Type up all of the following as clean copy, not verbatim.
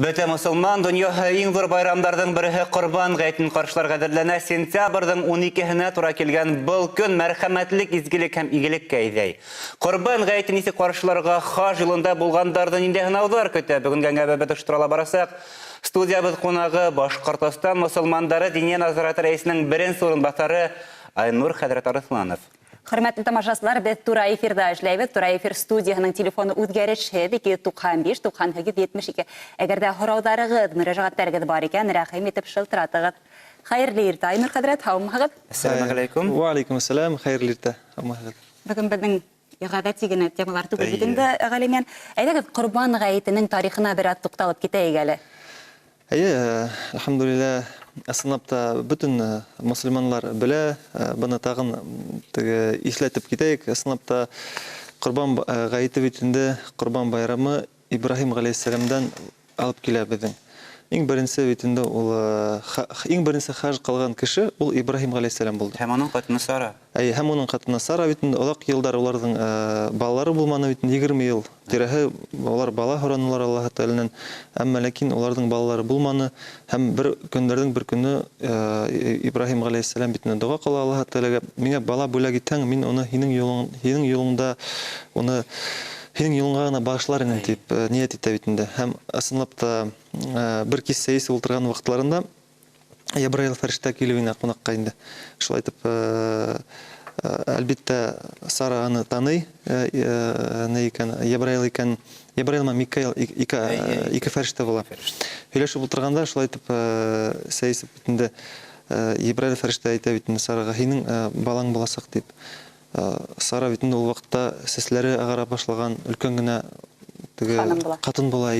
Бөтә мусулман дөньяһы иң зур байрамдардан бере Корбан гаетен каршыларга әзерләнә. Сентябрьдән 12-һенә туры килгән был көн мәрхәмәтлек, изгелек һәм игелеккә әйдәй. Корбан гаетен исе каршыларга хаж юлында булгандардан инде һынаудар көтә. Бүгенгә нәүбәт оештырыла барасак, студиябыз кунагы Башкортстан мусулмандары диния назараты рәисенең беренче урынбасары Айнур Хәдрәт Арысланов. Хөрмәтле тамашачылар, без тура эфирда эшләйбез. Тура эфир студияның телефоны үзгәрешһез 295-92-72. Әгәр дә һораударыгыз, мөрәҗәгатьләрегез бар икән, рәхим итеп шылтыратыгыз. Хәерле иртә, Айнур Хәдрәт, һаумыгыз. Ассаламу алейкум. Ва алейкум ассалам, хәерле иртә. Бүген безнең гадәти генә темалар түгел бит инде, Галимән. Әйдәгез, Корбан гаетенең тарихына бераз тукталып китәйек әле. Алхамдулилlah, асынапта бүтін мусульманлар біле, бұны тағын исләтіп кетейік. Асынапта Құрбан ғайеті бетінде Құрбан байрамы Ибрахим ғалейсаламдан алып келе біздің. Ең бірінші бетінде ең бірінші хаж қалған кіші ол Ибрахим ғалейсалам болды. Һәм оның қатыны Сара. Һәм оның қатыны Сара бетінде олақ елдар олардың балалары болманы бетінде 20 ел. Тирәһе олар бала хоранылар Аллаһ Тәгаләнән, әмма ләкин олардың балалары булманы. Һәм бір көндәрдән бір көне Ибрахим галейһиссалам битне дуа кыла Аллаһ Тәгаләгә: "Миңа бала бүләк итәң, мин аны һинең юлыңда аны һинең юлыңа гына багышлар инем" дип ният итә битендә. Һәм асынлап та бер кисә ис ултырган вакытларында Ябраил фәрештә килеп инде кунакка инде. Шулай итеп әлбәттә Сара аны таный, не икән, Ябраил икән, Ябраил ма Микаил ике фәрештә була. Һөйләшеп утырганда шулай итеп сәйсеп битендә Ябраил фәрештә әйтә бит инде Сарага: "Һинең балаң буласак" дип. Сара битендә ул вакытта сәсләре агара башлаган, өлкән генә катын була.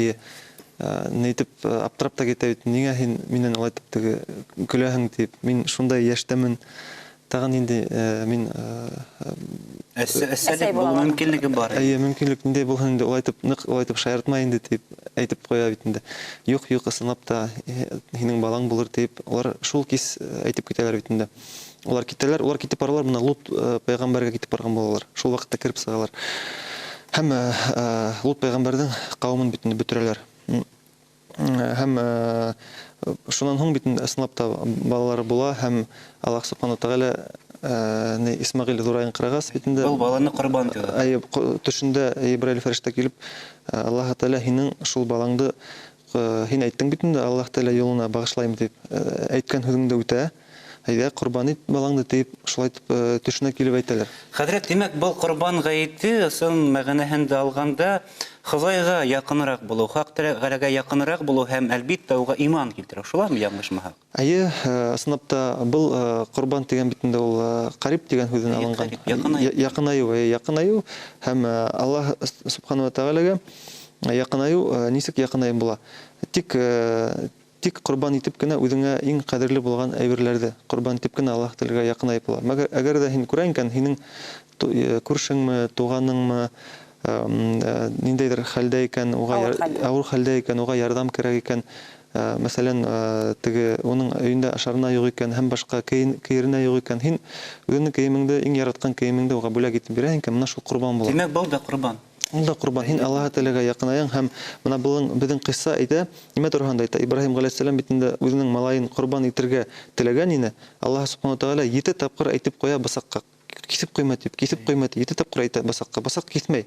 Нейтеп аптырап та китә бит. "Нигә һин миннән алай итеп көләһең" дип. "Мин шундай яшьтәмен. Тагын инде мин Әсәлек бу мөмкинлеге бар. Мөмкинлек инде булһын инде, алай итеп шаяртма инде" дип әйтеп куя бит инде. "Юк, ысынлап та һинең балаң булыр" дип, олар шул кис әйтеп китәләр бит инде. Олар китәләр, олар китеп баралар, менә Лут пәйгамбәргә китеп барган булалар. Шул вакытта кирип сыгалар. Һәм Лут пәйгамбәрнең кавымын бит инде бөтерәләр. Һәм шуннан һуң бит инде ысынлап та балалары була, һәм Аллаһ Субхану Тәгалә Исмагыйль зурайын кырагас бит инде. Ул баланы Корбан итә. Төшендә Ибраил фәрештә килеп: "Аллаһ Тәгалә һинең шул балаңды һин әйттең бит инде, Аллаһ Тәгалә юлына багышлайм" дип әйткән һүзеңдә үтә. Әйдә, Корбан ит балаңды дип шулай итеп төшенә килеп әйтәләр. Хәдрәт, димәк, был Корбан гаете сын мәгънәһендә алганда Хозайга якынрак булу, Хак Тәгаләгә якынрак булу һәм әлбәттә уга иман килтерү. Шулармы, яңгышмаһак? Асынап та был Корбан дигән битендә ул кариб дигән һүздән алынган. Якынаю һәм Аллаһ Субхану ва Тәгаләгә якынаю нисек якынайым була. Тик Корбан итеп кенә үзеңә иң кадерле булган әйберләрдә Корбан итеп кенә Аллаһ Тәгаләгә якынайып була. Әгәр дә һин күрәң икән, һинең күршеңме, туганыңмы ниндәйдер хәлдә икән, авыр хәлдә икән, уга ярдәм кирәк икән, мәсәлән, уның өендә ашарына юк икән, һәм башка киеренә юк икән, һин үзеңнең киемеңдә, иң яраткан киемеңдә уга бүләк итеп бирәң икән, менә шул Корбан була. Димәк, бу да Корбан. Ул да Корбан. Һин Аллаһ Тәгаләгә якынаяң һәм менә безнең кыйсса әйтә, нимә торганда әйтә, Ибраһим галейһиссалам битендә үзенең малайын Корбан итәргә теләгән ине. Аллаһ Субхану Тәгалә 7 тапкыр әйтеп куя бысакка: "Кисеп куйма" дип, кисеп куйма дип 7 тапкыр әйтә бысакка. Бысак кисмәй.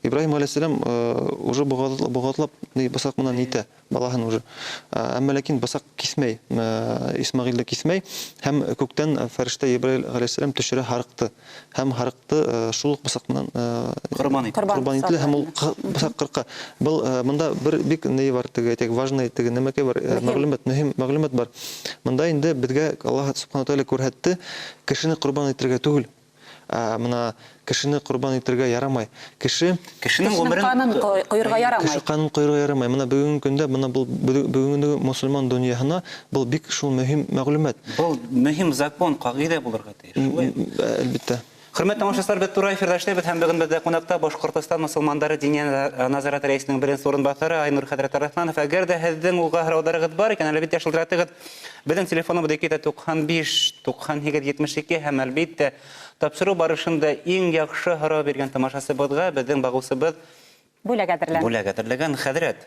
Ибраһим галейһиссалам уже богатлап бысак менән итә балаһын уже. Әмма ләкин бысак кисмәй. Исмагыйль кисмәй һәм күктән фәрештә Ибраһим галейһиссалам төшерә харыкты. Һәм харыкты шул бысак менән Корбан ителә һәм ул бысак кырка. Был монда бер бик нәй бар теге, әйтик, важный теге нәмәкә бар, мәгълүмат, мөһим мәгълүмат бар. Монда инде безгә Аллаһ Субхану Тәгалә күрһәтте, кешене Корбан итәргә түгел. Менә кешене Корбан итәргә ярамай. Кешенең канын куярга ярамай. Кеше канын куярга ярамай. Менә бүгенге көндә, менә бу бүгенге мусульман дөньяһына бу бик шул мөһим мәгълүмат. Бу мөһим закон, кагыйдә булырга тиеш. Әлбәттә. Хөрмәтле тамашачылар, без тура эфирдә эшләйбез һәм бүген бездә кунакта Башкортстан мусулмандары диния назараты рәисенең беренче урынбасары Айнур Хәдрәт Арысланов. Әгәр дә һезнең уга һораударыгыз бар икән, әлбәттә шылтыратыгыз. Безнең телефоныбыз 295-90-72 һәм әлбәттә тапшыру барышында иң яхшы һорау биргән тамашачыбызга безнең багучыбыз Бүләк әзерләгән. Хәдрәт,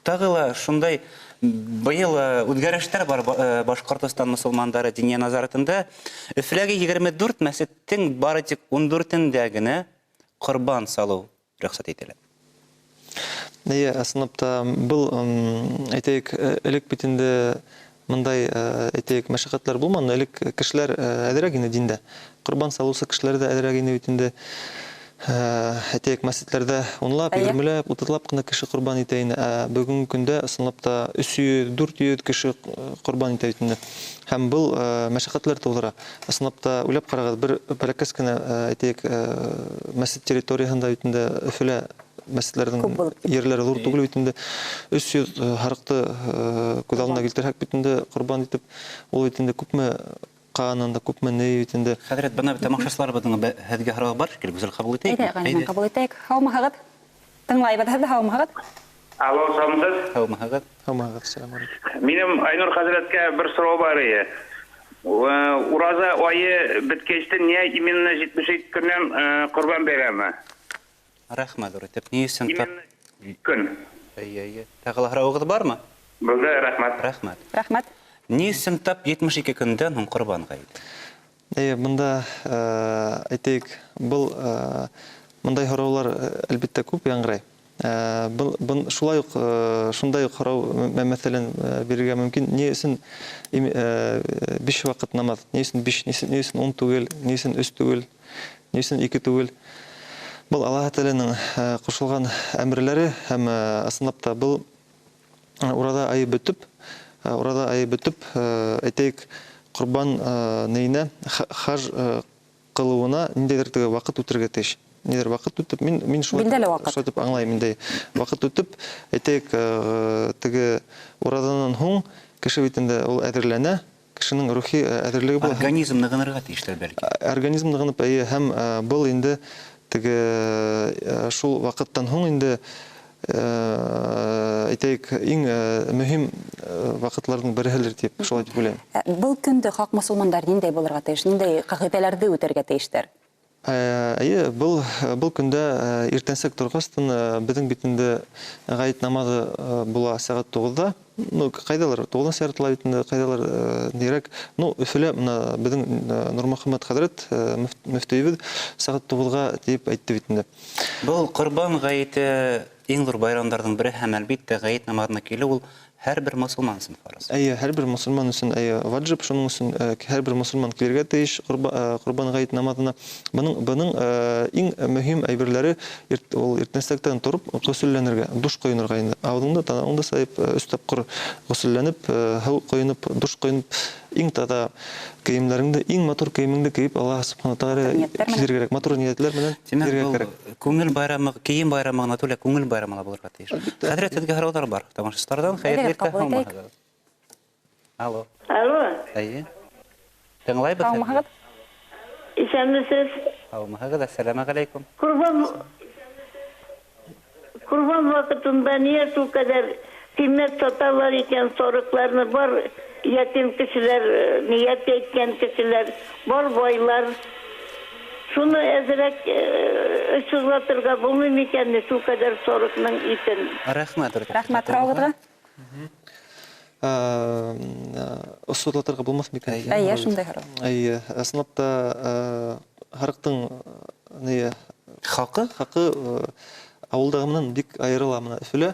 Тагы ла шундай быел үзгәрештәр бар Башкортстан мусулмандары диния назаратында. Өфләге 24 мәсеттең бары тик 14-ндә генә корбан салу рөхсәт ителә. Сыныпта был, әйтәйек, элек бит инде мындай, әйтәйек, мәшәкатьләр булмаган, элек кешеләр әҙерәк ине диндә. Корбан салусы кешеләр дә әҙерәк ине бит инде. Әйтәйек, мәсетләрдә унлап, 20ләп, 30лап кына кеше корбан итә ине. Бүгенге көндә ысынлапта 300-400 кеше корбан итә инде. Һәм был мәшәкатьләр тудыра. Ысынлапта уйлап карагыз, бер бәләкәс кенә, әйтәйек, мәсет территориясында бит инде Өфөлә мәсетләрнең ерләре зур түгел бит инде. 300 харыкты күз алдына килтерһәк бит инде корбан итеп, ул бит инде күпме каганында, күпме ней бит инде. Хәзрәт, бына тамашачыларыбызның һеҙгә һорау бар шикелле, гүзәл кабул итәйек. Әйдә, кабул итәйек. Һаумыһығыҙ. Тыңлайбыҙ һеҙҙе, һаумыһығыҙ. Алло, саламсыз. Һаумыһығыҙ. Һаумыһығыҙ, сәлам алейкум. Минем Айнур хәзрәткә бер сорау бар иде. Ураза айы беткәчтән не именно 72 көннән Корбан бәйрәме? Рәхмәт, Рәтеп. Ни өсөн тап? Именно көн. Әйе. Тагы һорауығыҙ бармы? Булды, рәхмәт. Рәхмәт. Рәхмәт. Ни өсөн тап 72 көндән һуң корбан гайд? Мында, әйтәйек, был мындай һораулар әлбәттә күп яңгырай. Шулай ук, шундай ук һорау, мәсәлән, бирергә мөмкин. Ни өсөн 5 вакыт намаз? Ни өсөн 5, ни өсөн 10 түгел, ни өсөн 3 түгел, ни өсөн 2 түгел? Бұл Аллаһ Тәгаләнең кушылган әмерләре һәм ысынлапта был урада айы бөтүп, әйтәйек, Корбан нейне хаж кылуына ниндәйдер теге вакыт үтәргә тиеш. Нидер вакыт үтеп, мин шулай дип аңлайм инде. Вакыт үтеп, әйтәйек, теге ураданнан һуң кеше бит инде ул әзерләнә, кешенең рухи әзерлеге була. Организм ныгынырга тиештер бәлки. Организм ныгынып, һәм был инде теге шул вакыттан һуң инде әйтәйек, иң мөһим вакытларның береһелер дип шулай дип уйлыйм. Был көндө хак мусулмандар ниндәй булырга тиеш, ниндәй кагыйдәләрне үтәргә тиештер? Был көндә иртәнсәк торгастан безнең бит инде гайет намазы була сәгать 9-да. Кайдалар 9-дан сәгатьләр бит инде, кайдалар нирәк. Өфөлә менә безнең Нурмөхәммәд хәзрәт мөфтиебез сәгать 9-га дип әйтте бит инде. Бұл Корбан гайеты иң зур байрамдарның бире һәм әлбәттә гайет намазына килү ул һәрбер мусулман өчен фарыз. Һәрбер мусулман өчен ваҗиб, шуның өчен һәрбер мусулман килергә тиеш Корбан гайет намазына. Буның иң мөһим әйберләре ул иртәнсәктән торып гусулланырга, душ куенырга инде. Авызыңда, танаңда сайып, өч тапкыр гусулланып, һау куенып, душ куенып, иң тата киемнәреңдә, иң матур киемеңдә киеп, Аллаһ Субханаһу Тәгалә килергә кирәк. Матур ниятләр белән килергә кирәк. Күңел байрамы, кием байрамына түлә күңел байрамына булырга тиеш. Хәзрәт, сезгә һораулар бар. Тамашачылардан хәерле көн. Алло. Әйе. Тыңлайбыз. Һаумыһығыҙ. Исәнмесез? Һаумыһығыҙ, ассаламу алейкум. Kurban vakitinde niye şu kadar kıymet satarlar iken soruklarını var yetim kişiler, niyet etken kişiler, var boylar. Şunu ezerek ışıklatırga bulmayayım iken de şu kadar sorukların için. Рәхмәт һорауығыҙға. Осутлатырга булмас микән? Әйе, шундай һорау. Ысынлапта харыктың Хакы? Авылдагы менән бик айырыла менә Өфөлә.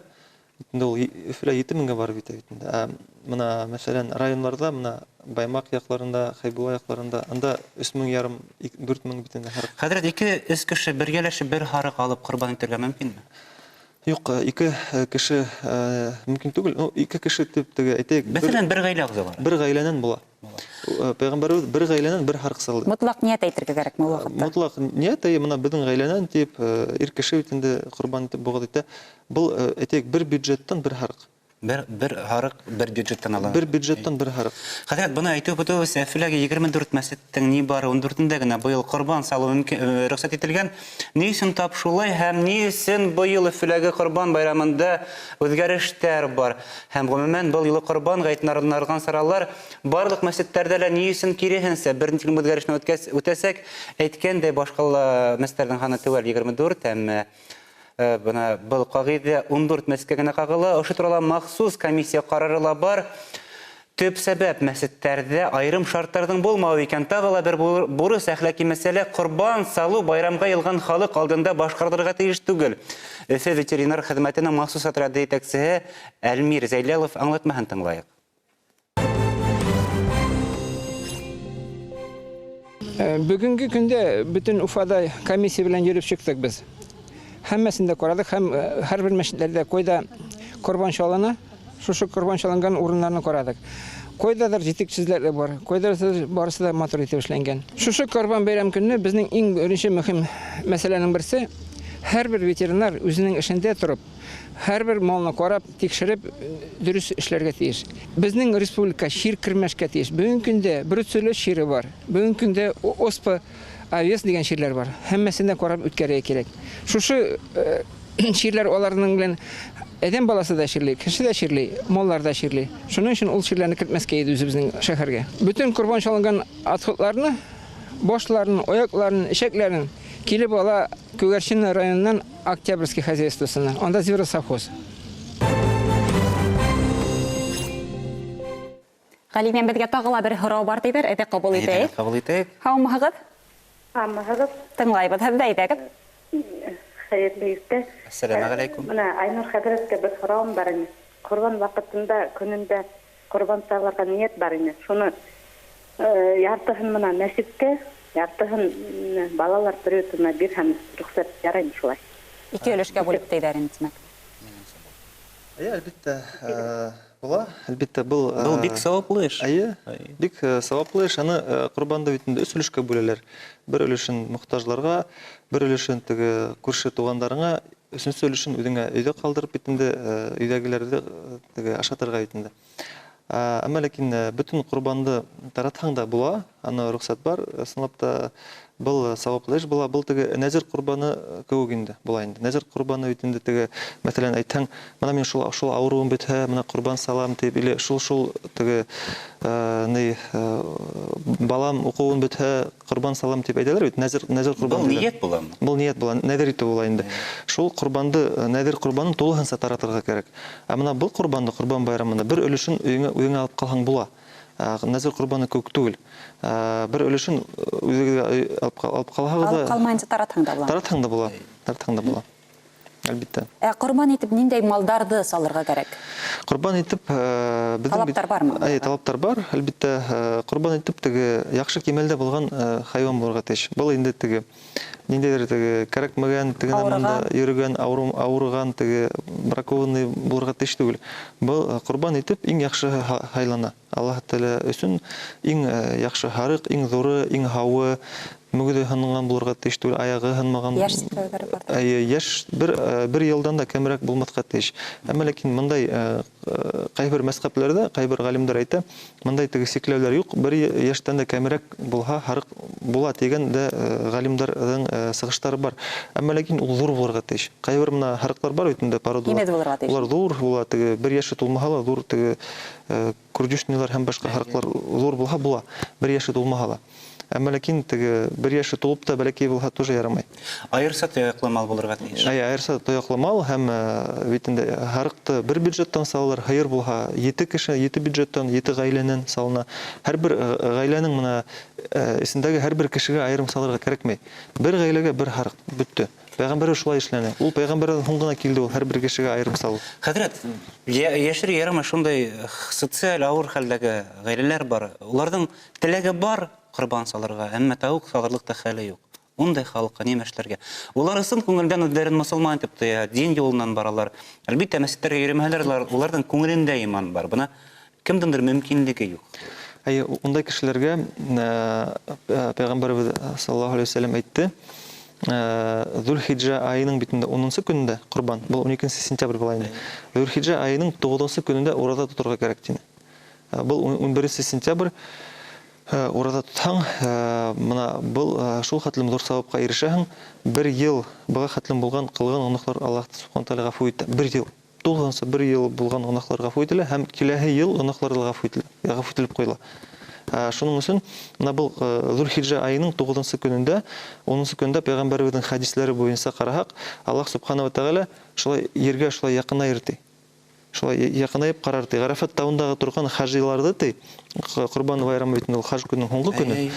Өфөлә 7000-гә барып итә бит инде. Менә мәсәлән районнарда, менә Баймак якларында, Хайбула якларында, анда 3500, 4000 бит инде харык. Хәзрәт, 2-3 кеше бергәләшеп бер харык алып корбан итәргә мөмкинме? Юк, 2 кеше мөмкин түгел. 2 кеше дип теге әйтәйек. Мәсәлән, бер гаилә агзы бар. Бер гаиләнән була. Пәйгамбәрбез бер гаиләнән бер харык салды. Мотлак ният әйтергә кирәкме ул вакытта? Мотлак ният менә безнең гаиләнән дип ир кеше бит инде корбан итеп бугыз итә. Бу әйтәйек бер бюджеттан бер харык. Бер харык бер бюджеттан ала. Бер бюджеттан бер харык. Хәзрәт, буны әйтү бутыбыз Өфөләге 24 мәсеттең ни бары 14-дә генә быел корбан салу мөмкин рөхсәт ителгән. Ни өчен тап шулай һәм ни өчен быел Өфөләге корбан байрамында үзгәрештәр бар? Һәм гомумән бу елы корбан гаетен арналган саралар барлык мәсеттәрдә лә ни өчен киресенчә берничә үзгәрешне үтәсәк, әйткәндәй башка мәсеттәрнең ханы түгел 24 һәм Бына был кагыйдә 14 мәскәгенә кагыла. Ошы турыда махсус комиссия карары ла бар. Төп сәбәп мәсетләрдә айрым шартларның булмауы икән. Тагы ла бер бурыс әхлаки мәсьәлә корбан салу байрамга йылган халык алдында башкарылырга тиеш түгел. Өфе ветеринар хезмәтенең махсус отряды итәкчесе Әлмир Зәйлялов аңлатмаһын тыңлайык. Бүгінгі күнде бүтін Уфада комиссия белән йөреп чыктык без. Һәммәсендә карадык, һәм һәрбер мәчетләрдә койда корбан чалына, шушы корбан чалынган урыннарны карадык. Койдадыр җитекчеләр бар, койдадыр барысы да матур итеп эшләнгән. Шушы корбан бәйрәм көнне безнең иң беренче мөһим мәсьәләнең берсе һәрбер ветеринар үзенең эшендә торып, һәрбер малны карап, тикшереп, дөрес эшләргә тиеш. Безнең республика шир кирмәшкә тиеш. Бүгенге көндә бруцеллез шире бар. Бүгенге көндә оспа авес дигән ширләр бар. Һәммәсенә карап үткәрергә кирәк. Шушы ширләр аларның белән әдәм баласы да ширли, кеше дә ширли, маллар да ширли. Шуның өчен ул ширләрне кертмәскә иде үзебезнең шәһәргә. Бүтән корбан чалынган атхытларны, башларын, аякларын, ишәкләрен килеп ала Күгәрчен районыннан Октябрьский хозяйствосына. Анда зверосовхоз. Галимән безгә тагы ла бер һорау бар дидер, әйдә кабул итәйек. Кабул итәйек. Һаумыгыз? Амагыз, Тыңлайбыз, һәм дә әйтәгез. хәйерле иртә. Ассаламу алейкум. Менә Айнур хәзрәткә бер сораум бар иде. Корбан вакытында, көнендә корбан салырга ният бар иде. Шуны яртыһын менә мәсҗидкә, яртыһын балалар приютына бир һәм рөхсәт яраймы шулай. Ике өлешкә бүлеп тәйдәр инде. Әлбәттә, була. Әлбәттә, был бик саваплы эш. Бик саваплы эш. Аны корбанда бит инде 3 өлешкә бүләләр. Бер өлешен мохтажларга, бер өлешен теге күрше тугандарыңа, өченче өлешен үзеңә өйдә калдырып бит инде, өйдәгеләрне теге ашатырга бит инде. Әмма ләкин бүтән корбанды таратһаң да була, аны рөхсәт бар. Сынлап та был саваплы эш була, был теге нәзер корбаны кебек инде була инде. Нәзер корбаны бит инде теге, мәсәлән, әйтһәң, менә мин шул авыруым бетһә, менә корбан салам дип, или шул теге балам укуын бетһә, корбан салам дип әйтәләр бит. Нәзер корбан. Бу ният буламы? Бул ният була, нәзер итү була инде. Шул корбанды, нәзер корбанын тулыһынча таратырга кирәк. Ә менә бул корбанды, корбан байрамында бер өлешен өеңә алып калһаң була. Нәзер корбаны күк түгел. Бер өлешен үзегә алып калһагыз да. Алып калмаенча таратһаң да була. Таратһаң да була. Әлбәттә. Корбан итеп ниндәй малдарды салырга кирәк? Корбан итеп безнең Талаптар бармы? Талаптар бар. Әлбәттә, корбан итеп теге яхшы кимәлдә булган хайван булырга тиеш. Бул инде теге ниндәйдер теге кирәкмәгән, теге наманда йөргән, авырган, теге бракованный булырга тиеш түгел. Бул корбан итеп иң яхшы хайлана. Аллаһ Тәгалә өчен иң яхшы харык, иң зуры, иң хавы, мөгеде һынган булырга тиеш түгел, аягы һынмаган. Яшь бер елдан да кемрәк булмаска тиеш. Әмма ләкин мондай кайбер мәсхәпләрдә, кайбер галимдар әйтә, мондай теге сикләүләр юк. Бер яшьтән да кемрәк булһа, харык була дигән дә галимдарның сыгыштары бар. Әмма ләкин ул зур булырга тиеш. Кайбер менә харыклар бар бит инде пародалар. Улар зур була, теге бер яше тулмаһа, зур теге курдюшнилар һәм башка харыклар зур булһа була, бер яше тулмаһа. Әмма ләкин теге бер яше тулып та бәләкәй булһа тоже ярамай. Айырса тояклы мал булырга тиеш. Айырса тояклы мал һәм бит инде харыкты бер бюджеттан салалар, хайыр булһа 7 кеше, 7 бюджеттан, 7 гаиләнән салына. Һәрбер гаиләнең менә исендәге һәрбер кешегә аерым салырга кирәкмәй. Бер гаиләгә бер харык бетте. Пәйгамбәр шулай эшләнә. Ул пәйгамбәрдән һуң гына килде ул һәрбер кешегә аерым салу. Хәзрәт, яшер ярамы шундай социаль авыр хәлдәге гаиләләр бар. Уларның теләге бар корбан салырга, әмма таук салырлык та хәле юк. Ундай халыкка нимә эшләргә? Улар ысын күңелдән үзләрен мусулман итеп тоя, дин юлыннан баралар. Әлбәттә, мәсҗидләргә йөрмәһәләр, уларның күңелендә иман бар. Бuna кемдеңдер мөмкинлеге юк. Ундай кешеләргә пәйгамбәрбез саллаллаһу алейхи ва саллям әйтте. Зулхиджа айының битендә 10-нчы көндә корбан, бу 12 сентябрь була инде. Зулхиджа айының 9-нчы көнендә ураза тотарга кирәк дине. Бу 11 сентябрь ураза тотсаң, менә бу шул хәтлем зур савапка ирешәһең. 1 ел буга хәтлем булган кылган гынахлар Аллаһ субхана тәгалә гафу итә. 1 ел. Тулганса 1 ел булган гынахлар гафу ителә һәм киләһе ел гынахлар гафу ителеп куела. Шуның өчен мына бул Зулхиджа айының 9-нчы көнендә, 10-нчы көндә пәйгамбәребезнең хадисләре буенча карасак, Аллаһ субхана ва тааля шулай ергә шулай якынайыр ди. Шулай якынайып карар ди. Гарафат тауындагы турган хаҗиларды ди. Курбан байрамы бит ул хаҗ көненең һуңгы көне.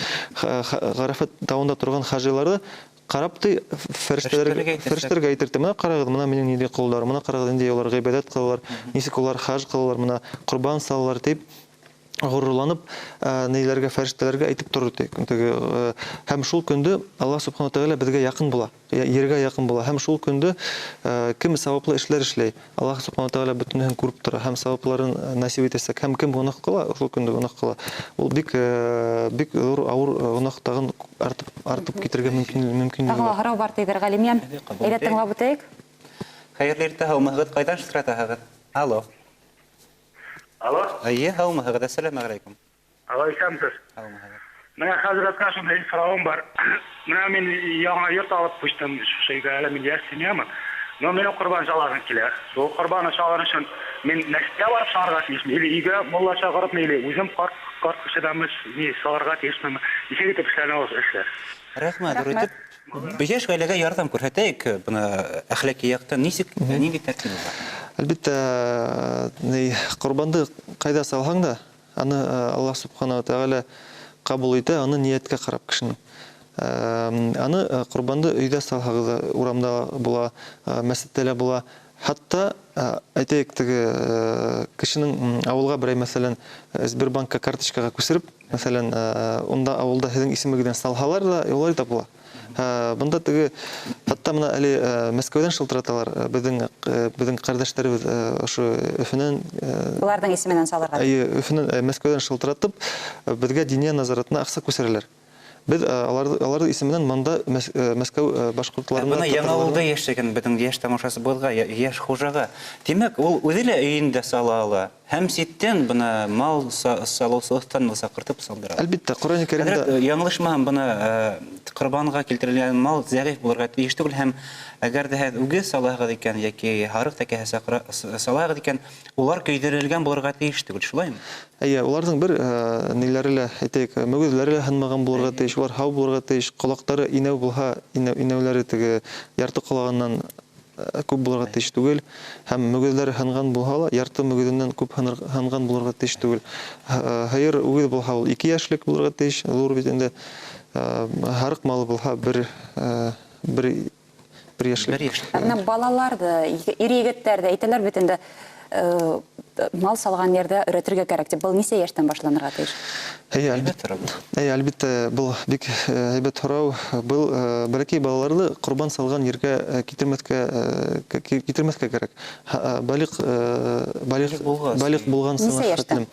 Гарафат тауында турган хаҗиларды карап ди, фәрештәләргә әйтер, менә карагыз, менә минем нидә кылдылар, менә карагыз, инде алар гыйбадат кылалар, ничек алар хаҗ кылалар, менә курбан салалар дип горурланып, ниләргә фәрештәләргә әйтеп торыр ди. Һәм шул көндә Аллаһ субхана ва тааля безгә якын була, ергә якын була. Һәм шул көндә кем саваплы эшләр эшләй, Аллаһ субхана ва тааля бөтенлеген күреп тора. Һәм савапларын насип итәсәк, һәм кем гунах кыла, шул көндә гунах кыла. Ул бик зур авыр гунахтагын артып китергә мөмкин. Ага, һорау бар тидер Галимиян. Әйдәтең вабытык. Хәерле иртә, һаумыгыз, кайдан шылтыратыгыз? Алло. Алло. Әйе, һаумыгыз, ассаламу алейкум. Алло, исәмсез. Менә хәзрәткә шундай сорауым бар. Менә мин яңа йорт алып күчтем, шуйга әле мин яшьсемәме. Но менә курбан шаларга килә. Шул курбан шалар өчен мин мәскәүгә барып шарга тиешме? Или өйгә мулла чыгарып или үзем карт кешедәмеш, ни шарга тиешме? Ничек итеп эшләнә ул эшләр? Рәхмәт, Рүтеп. Бияш гаиләгә ярдәм күрсәтәйек, буны әхлаки яктан ничек, нинди тәртибе бар? Әлбәттә, курбанды кайда салһаң да, аны Аллаһ субхана ва тааля кабул итә, аны ниятка карап кешенең. Аны курбанды өйдә салһагыз, урамда була, мәсҗидтә була. Хатта әйтәйек, теге кешенең авылга берәй мәсәлән Сбербанкка карточкага күсереп, мәсәлән, онда авылда һезнең исемегездән салһалар да, улар да була. Бunda теге хатта менә әле Мәскәүдән шылтыраталар, безнең кардәшләребез ошо Өфөннән, Буларның исеменнән салырга. Өфөннән Мәскәүдән шылтыратып, безгә диния назаратына акча күсерәләр. Без алар исеменнән монда Мәскәү башкортларына Буны яңа авылда яшәгән безнең яшь тамашасы булга, яшь хуҗага. Димәк, ул үзе лә өендә сала ала. Һәм ситтән буны мал салусыздан сакыртып салдыра. Әлбәттә, Коръән Кәримдә Яңлышмаһам, буны курбанга килтерелгән мал зәгыйф булырга тиеш түгел, һәм әгәр дә үгез салагыз икән яки харык тәкәһе салагыз икән, улар көйдерелгән булырга тиеш түгел, шулаймы? Уларның бер ниләре лә, әйтәйек, мөгезләре лә һынмаган булырга тиеш, улар һау булырга тиеш, колаклары инәү булһа, инәүләре теге ярты колагыннан күп булырга тиеш түгел, һәм мөгезләре һынган булһа ла, ярты мөгезеннән күп һынган булырга тиеш түгел. Хәер, үгез булһа, ул 2 яшьлек булырга тиеш, зур бит инде. Харык малы булһа, бер яшьлек. Менә балаларды, ир-егетләрдә әйтәләр бит инде мал салган yerдә өйрәтергә кирәк дип. Был нисә яшьтән башланырга тиеш? Әлбәттә, был бик әйбәт һорау. Был бәлки балаларны курбан салган ергә китермәскә кирәк. Балик булган сынашатлым.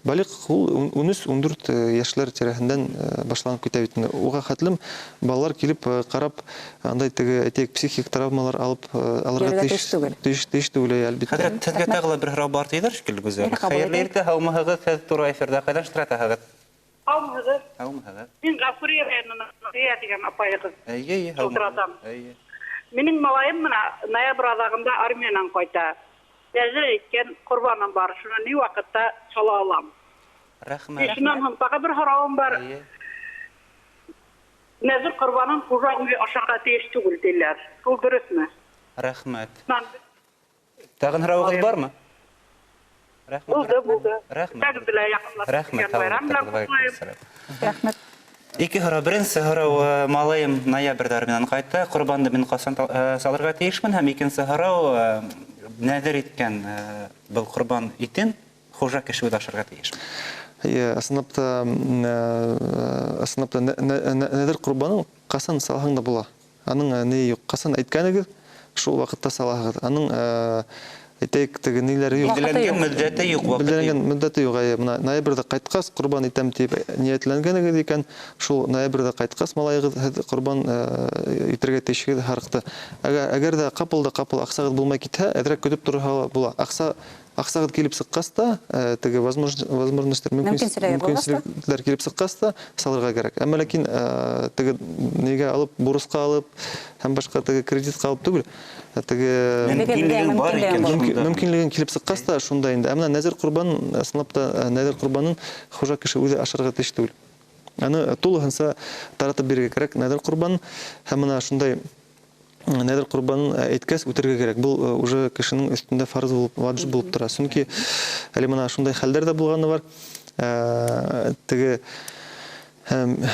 Балик ул 13-14 яшьләр тирәһендән башланып китә бит. Уга хәтлем балалар килеп карап, андай теге әйтәйек психик травмалар алырга тиеш түгел, әлбәттә. Хәзрәт, сезгә тагы бер һорау бар тидер шикелле гүзәл. Хәерле иртә, һаумыгыз, сез туры эфирдә кайдан шылтыратыгыз? Һаумыгыз. Мин Гафури районының Рия дигән апайыгыз. Әйе, һаумыгыз. Минем малаем менә ноябрь азагында армиянан кайта. Әзер әйткән курбаным бар. Шуны ни вакытта сала алам? Рәхмәт. Шуннан һәм тагы бер һорауым бар. Нәзер курбанын хуҗа үзе ашарга тиеш түгел диләр. Ул дөресме? Рәхмәт. Тагын һорауыгыз бармы? Булды. Рәхмәт. Рәхмәт. Рәхмәт. Ике һорау. Беренче һорау, малаем ноябрьдә армиянан кайтты. Курбанды мин касан салырга тиешмен? Һәм икенче һорау, нәзер иткән был курбан итен хуҗа кеше үзе ашарга тиешме? Асынапта нәзер курбанын касан салһаң да була. Аның не юк, касан әйткәнегез, шул вакытта салагыз. Аның әйтәйек, теге ниләре юк. Билгеләнгән мөддәте юк, вакыты юк. Билгеләнгән мөддәте юк. Менә ноябрьдә кайткас курбан итәм дип ниятләнгәнегез икән, шул ноябрьдә кайткас малайыгыз курбан итәргә тиешегез харыкты. Әгәр дә капыл аксагыз булмай китһә, әдрәк көтеп торырга була. Акса ақсағыт келіп сыққаста, теге возможностьтер, мүмкіншіліктер келіп сыққаста салырға керек. Әмі ләкин теге неге алып, бұрысқа алып, һәм башқа теге кредитқа алып түгіл. Мүмкінлігін келіп сыққаста шунда енді. Әміна нәзір құрбан, сынапта нәзір құрбанын хожа кіші өзі ашарға теш түгіл. Аны толығынса таратып берге керек нәзір құрбанын, һәм шундай нәдір құрбанын әйткәс өтерге керек. Бұл уже кішінің үстінде фарыз болып, ваджib болып тұра. Сүнки әлі мына шундай хәлдер де болғаны бар. Теге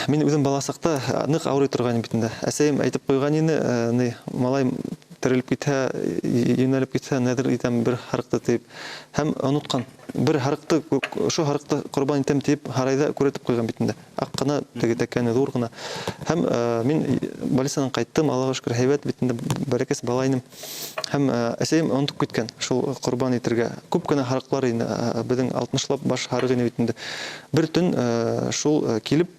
мен өзім баласақта нық ауырай тұрған бетінде. Әсәйім айтып қойған ені, малайым тіріліп кетсе, енеліп кетсе, нәдір етем бір харықты тейіп. Һәм ұнытқан. Бір харықты, шу харықты құрбан етем тейіп, харайда көретіп қойған бетінде. Аққана, теге тәккәне дұрғына. Һәм мен балисанан қайттым, Аллаға шүкір хайбат бетінде бәрекес балайным. Һәм әсәйім ұнытып кеткен, шул құрбан етерге. Көп кені харықлар біздің 60-лап баш харығы бетінде. Бір түн шул келіп,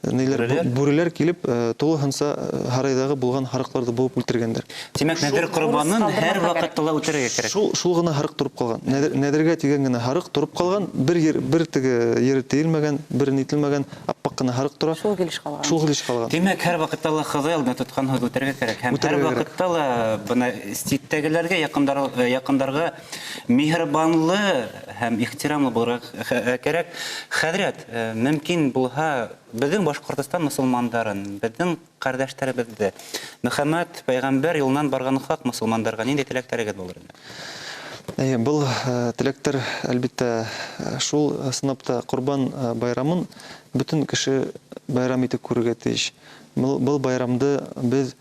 бүрелер келіп, толы ханса харайдағы болған харықларды болып өлтіргендер. Демек, нәдір құрбанын әр вақыттыла өтерге керек. Шул ғына харық тұрып қалған. Нәдірге теген ғына харық тұрып қалған, бір тігі ері тейілмеген, бір нетілмеген, аппақ қына харық тұра. Шул келіш қалған. Демек, әр вақыттыла қызы әлді тұтқан хөз өтерге керек. Әм әр вақыттыла бұна ститтегілерге, яқындарға мейірбанлы һәм ихтирамлы болырақ керек. Хәдрәт, мөмкин бұлға біздің Башқұртстан мұсылмандарын, біздің қардәштәребізді Мөхәммәд пайғамбар юлынан барған хақ мұсылмандарға нендей тілектәрегіз болыр? Бұл тілектер әлбетте шул сынапта құрбан байрамын бүтін кіші байрам етіп көруге тиіш. Бұл байрамды біз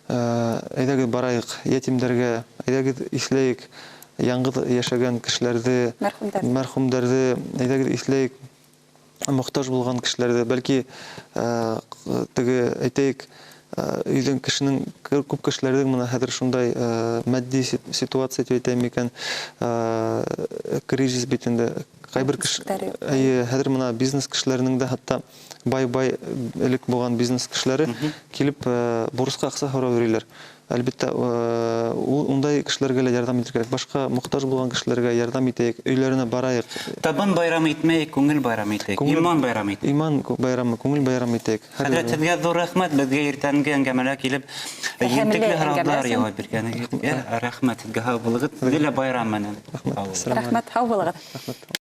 әйдәгі барайық, етімдерге, әйдәгі ислейік, яңғыд яшаған кішілерді, мәрхумдарды, әйдәгі ислейік, мұқтаж болған кішілерді, бәлки теге әйтейік, үйдің кішінің, көп кішілердің мұна хәдір шундай мәдди ситуация өйтейм екен, кризис бетінде, қайбір хәдір мұна бизнес кішілерінің де хатта бай-бай әлік болған бизнес кішілері келіп бұрысқа ақса қора өрелер. Әлбетте, ондай кішілерге ярдам етер керек. Башқа мұқтаж болған кішілерге ярдам етейік, үйлеріне барайық. Табан байрам етмейік, көңіл байрам етейік, иман байрам етейік. Иман байрамы, көңіл байрам етейік. Хәдрәт, сізге зор рахмет, бізге ертәнгі әңгәмәлә келіп, ентеклі харалдар яуап бергені. Рахмет, сізге хау болығыт, сізге байрам мәнен. Рахмет, хау болығыт.